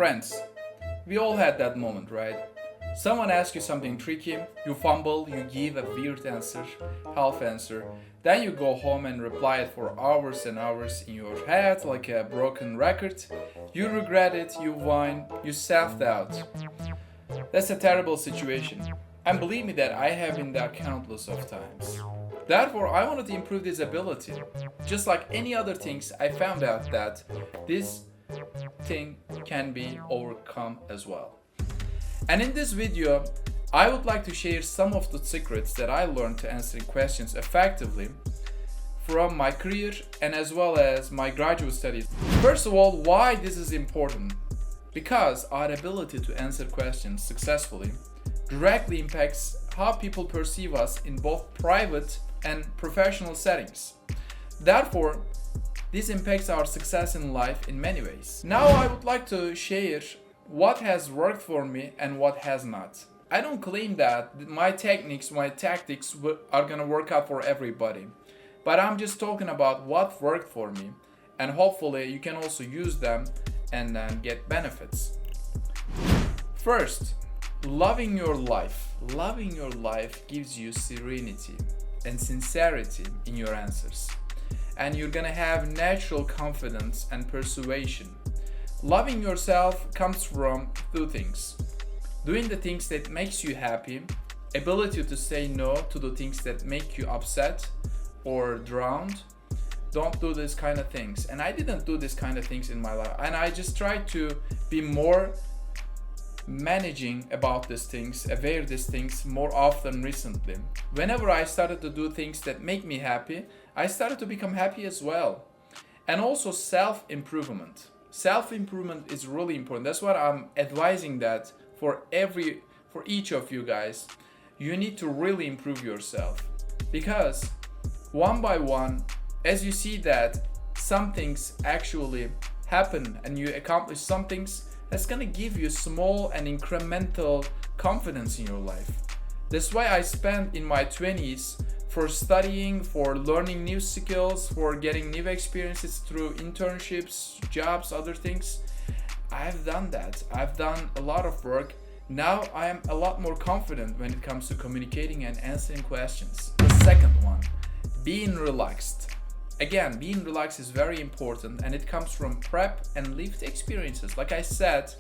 Friends, we all had that moment, right? Someone asks you something tricky, you fumble, you give a weird answer, half answer, then you go home and reply it for hours and hours in your head like a broken record. You regret it, you whine, you self-doubt. That's a terrible situation. And believe me that I have been there countless of times. Therefore, I wanted to improve this ability. Just like any other things, I found out that this thing can be overcome as well. And in this video, I would like to share some of the secrets that I learned to answering questions effectively from my career and as well as my graduate studies. First of all, why this is important? Because our ability to answer questions successfully directly impacts how people perceive us in both private and professional settings. Therefore, this impacts our success in life in many ways. Now I would like to share what has worked for me and what has not. I don't claim that my techniques, my tactics are gonna work out for everybody, but I'm just talking about what worked for me, and hopefully you can also use them and then get benefits. First, loving your life. Loving your life gives you serenity and sincerity in your answers, and you're gonna have natural confidence and persuasion. Loving yourself comes from two things: doing the things that makes you happy, ability to say no to the things that make you upset or drowned. Don't do this kind of things. And I didn't do this kind of things in my life, and I just tried to be more managing about these things, aware these things more often recently. Whenever I started to do things that make me happy, I started to become happy as well. And also self-improvement. Self-improvement is really important. That's what I'm advising, that for each of you guys, you need to really improve yourself. Because one by one, as you see that some things actually happen and you accomplish some things, that's gonna give you small and incremental confidence in your life. That's why I spent in my 20s for studying, for learning new skills, for getting new experiences through internships, jobs, other things. I've done that. I've done a lot of work. Now I am a lot more confident when it comes to communicating and answering questions. The second one, being relaxed. Again, being relaxed is very important, and it comes from prep and lived experiences. Like I said,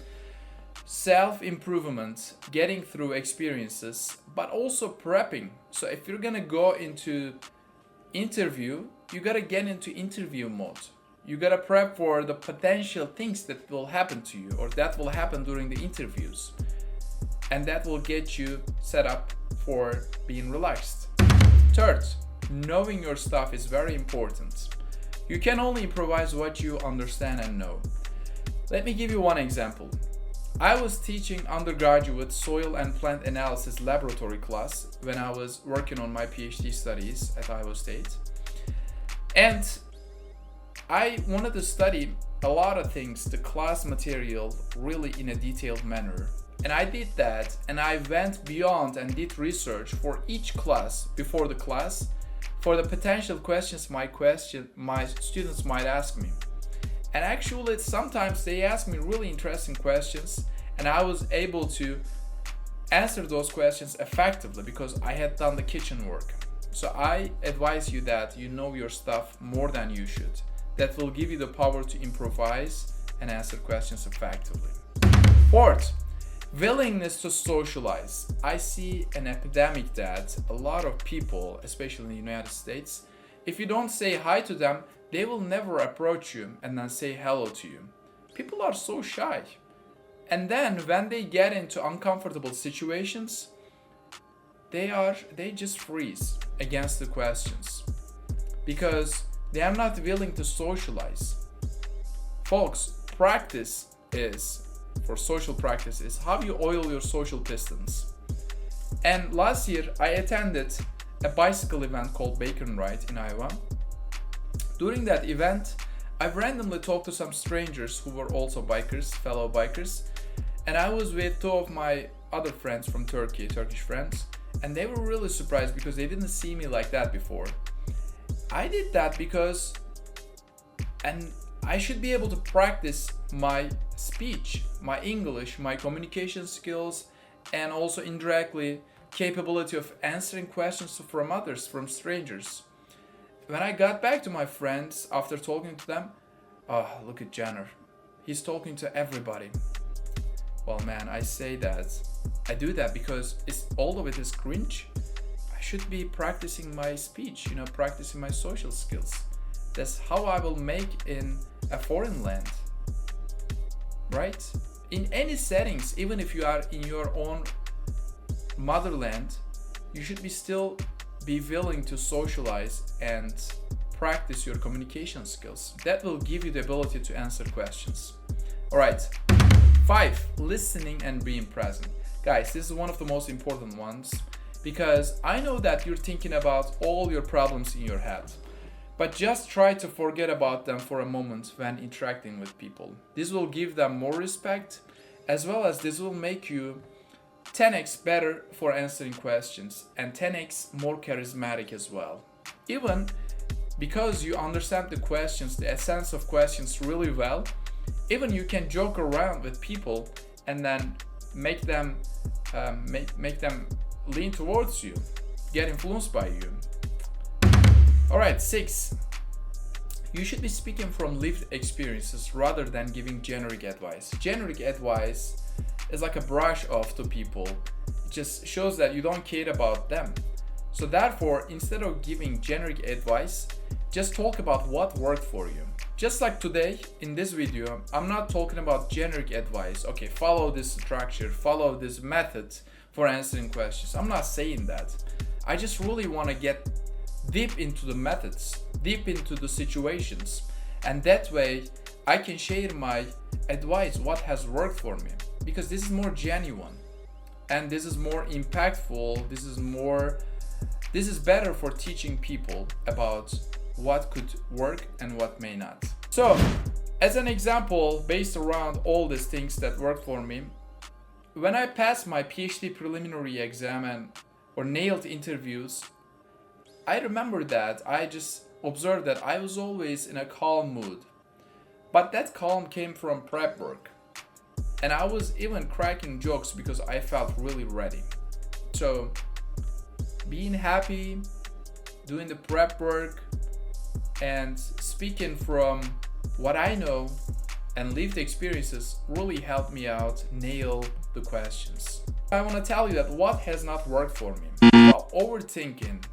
self-improvement, getting through experiences, but also prepping. So if you're gonna go into interview, you gotta get into interview mode. You gotta prep for the potential things that will happen to you or that will happen during the interviews. And that will get you set up for being relaxed. Third, knowing your stuff is very important. You can only improvise what you understand and know. Let me give you one example. I was teaching undergraduate soil and plant analysis laboratory class when I was working on my PhD studies at Iowa State. And I wanted to study a lot of things, the class material, really in a detailed manner. And I did that, and I went beyond and did research for each class before the class for the potential questions my students might ask me. And actually, sometimes they ask me really interesting questions, and I was able to answer those questions effectively because I had done the kitchen work. So I advise you that you know your stuff more than you should. That will give you the power to improvise and answer questions effectively. Fourth, willingness to socialize. I see an epidemic that a lot of people, especially in the United States, if you don't say hi to them, they will never approach you and then say hello to you. People are so shy. And then when they get into uncomfortable situations, they just freeze against the questions because they are not willing to socialize. Folks, social practice is how you oil your social pistons. And last year I attended a bicycle event called Bacon Ride in Iowa. During that event, I randomly talked to some strangers who were also bikers, fellow bikers, and I was with two of my other friends from Turkey, Turkish friends, and they were really surprised because they didn't see me like that before. I did that because, and I should be able to practice my speech, my English, my communication skills, and also indirectly capability of answering questions from others, from strangers. When I got back to my friends after talking to them, oh, look at Jenner. He's talking to everybody. Well, man, I do that because all of it is cringe. I should be practicing my speech, practicing my social skills. That's how I will make in a foreign land, right? In any settings, even if you are in your own motherland, you should still be willing to socialize and practice your communication skills. That will give you the ability to answer questions. All right. 5, listening and being present. Guys, this is one of the most important ones because I know that you're thinking about all your problems in your head, but just try to forget about them for a moment when interacting with people. This will give them more respect, as well as this will make you 10x better for answering questions and 10x more charismatic as well. Even because you understand the questions, the essence of questions really well, even you can joke around with people and then make them lean towards you, get influenced by you. All right, 6. You should be speaking from lived experiences rather than giving generic advice. Generic advice is like a brush off to people. It just shows that you don't care about them. So therefore, instead of giving generic advice, just talk about what worked for you. Just like today, in this video, I'm not talking about generic advice. Okay, follow this structure, follow this method for answering questions. I'm not saying that. I just really want to get deep into the methods, deep into the situations, and that way I can share my advice, what has worked for me, because this is more genuine and this is more impactful. This is better for teaching people about what could work and what may not. So as an example, based around all these things that worked for me, when I passed my PhD preliminary exam or nailed interviews, I remember that I just observed that I was always in a calm mood. But that calm came from prep work. And I was even cracking jokes because I felt really ready. So being happy, doing the prep work, and speaking from what I know and lived experiences really helped me out nail the questions. I want to tell you that what has not worked for me. Well, overthinking,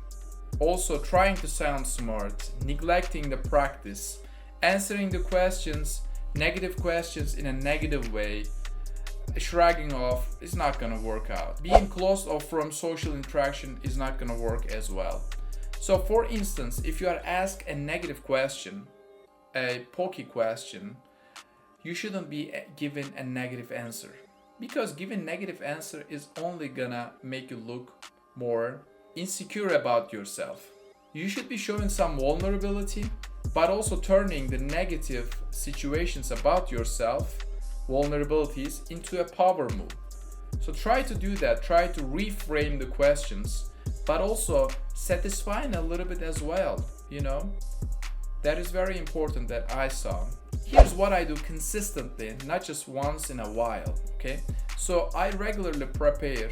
also trying to sound smart, neglecting the practice, answering the questions, negative questions in a negative way, shrugging off is not gonna work out. Being closed off from social interaction is not gonna work as well. So for instance, if you are asked a negative question, a pokey question, you shouldn't be given a negative answer, because giving negative answer is only gonna make you look more insecure about yourself. You should be showing some vulnerability, but also turning the negative situations about yourself, vulnerabilities, into a power move. So try to do that, try to reframe the questions, but also satisfying a little bit as well, That is very important that I saw. Here's what I do consistently, not just once in a while, okay? So I regularly prepare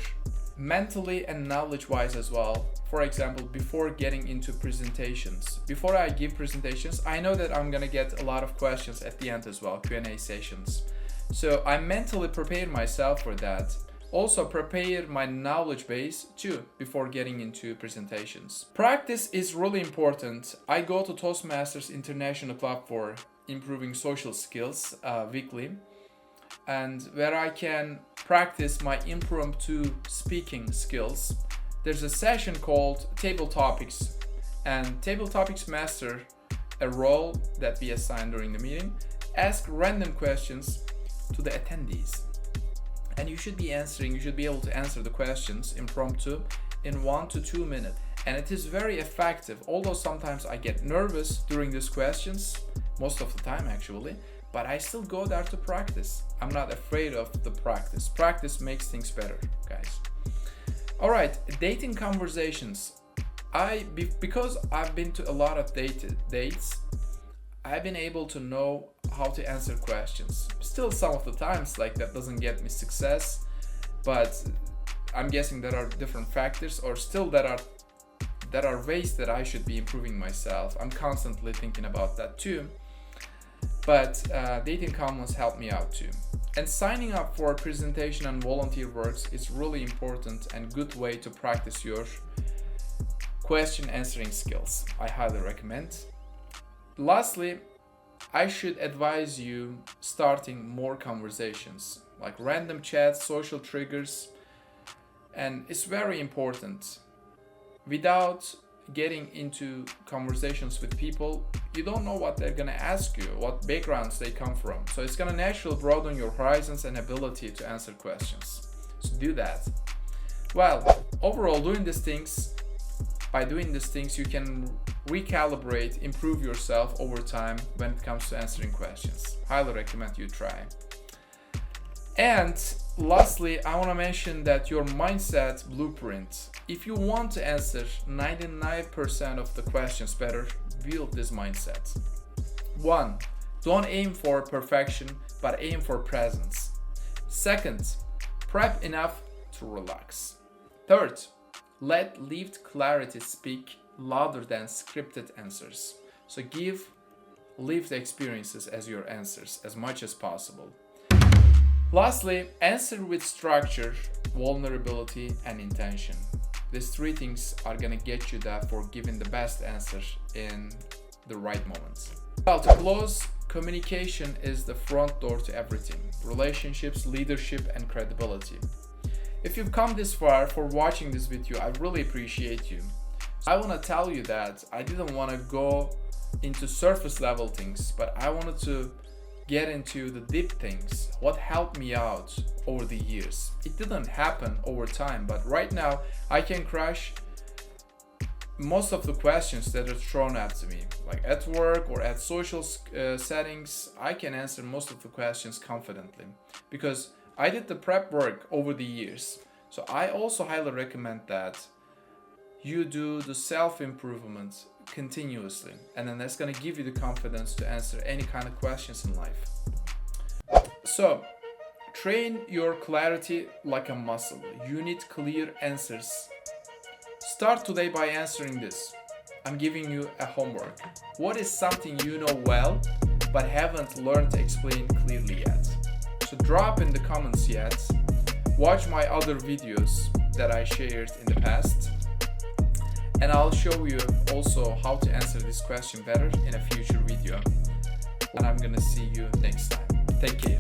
mentally and knowledge-wise as well. For example, before getting into presentations. Before I give presentations, I know that I'm gonna get a lot of questions at the end as well, Q&A sessions. So I mentally prepare myself for that. Also prepare my knowledge base too before getting into presentations. Practice is really important. I go to Toastmasters International Club for improving social skills weekly, and where I can practice my impromptu speaking skills. There's a session called Table Topics, and Table Topics master a role that we assign during the meeting. Ask random questions to the attendees, and you should be able to answer the questions impromptu in 1 to 2 minutes. And it is very effective, although sometimes I get nervous during these questions, most of the time actually, but I still go there to practice. I'm not afraid of the practice. Practice makes things better, guys. All right, dating conversations. Because I've been to a lot of dates, I've been able to know how to answer questions. Still, some of the times, like, that doesn't get me success, but I'm guessing there are different factors, or still there are ways that I should be improving myself. I'm constantly thinking about that too. But dating commons help me out too. And signing up for presentation and volunteer works is really important and good way to practice your question answering skills. I highly recommend. Lastly, I should advise you starting more conversations, like random chats, social triggers, and it's very important. Without getting into conversations with people, you don't know what they're gonna ask you, what backgrounds they come from. So it's gonna naturally broaden your horizons and ability to answer questions. So do that. Well, overall, by doing these things, you can recalibrate, improve yourself over time when it comes to answering questions. Highly recommend you try. And lastly, I want to mention that your mindset blueprint. If you want to answer 99% of the questions better, build this mindset. 1. Don't aim for perfection, but aim for presence. 2nd, prep enough to relax. 3rd, let lived clarity speak louder than scripted answers. So give lived experiences as your answers as much as possible. Lastly, answer with structure, vulnerability, and intention. These 3 things are gonna get you that for giving the best answer in the right moments. Well, to close, communication is the front door to everything: relationships, leadership, and credibility. If you've come this far for watching this video, I really appreciate you. I want to tell you that I didn't want to go into surface level things, but I wanted to get into the deep things, what helped me out over the years. It didn't happen over time, but right now I can crush most of the questions that are thrown at me, like at work or at social settings. I can answer most of the questions confidently because I did the prep work over the years. So I also highly recommend that you do the self-improvement continuously, and then that's going to give you the confidence to answer any kind of questions in life. So train your clarity like a muscle. You need clear answers. Start today by answering this. I'm giving you a homework. What is something you know well but haven't learned to explain clearly yet? So drop in the comments yet. Watch my other videos that I shared in the past, and I'll show you also how to answer this question better in a future video. And I'm gonna see you next time. Take care.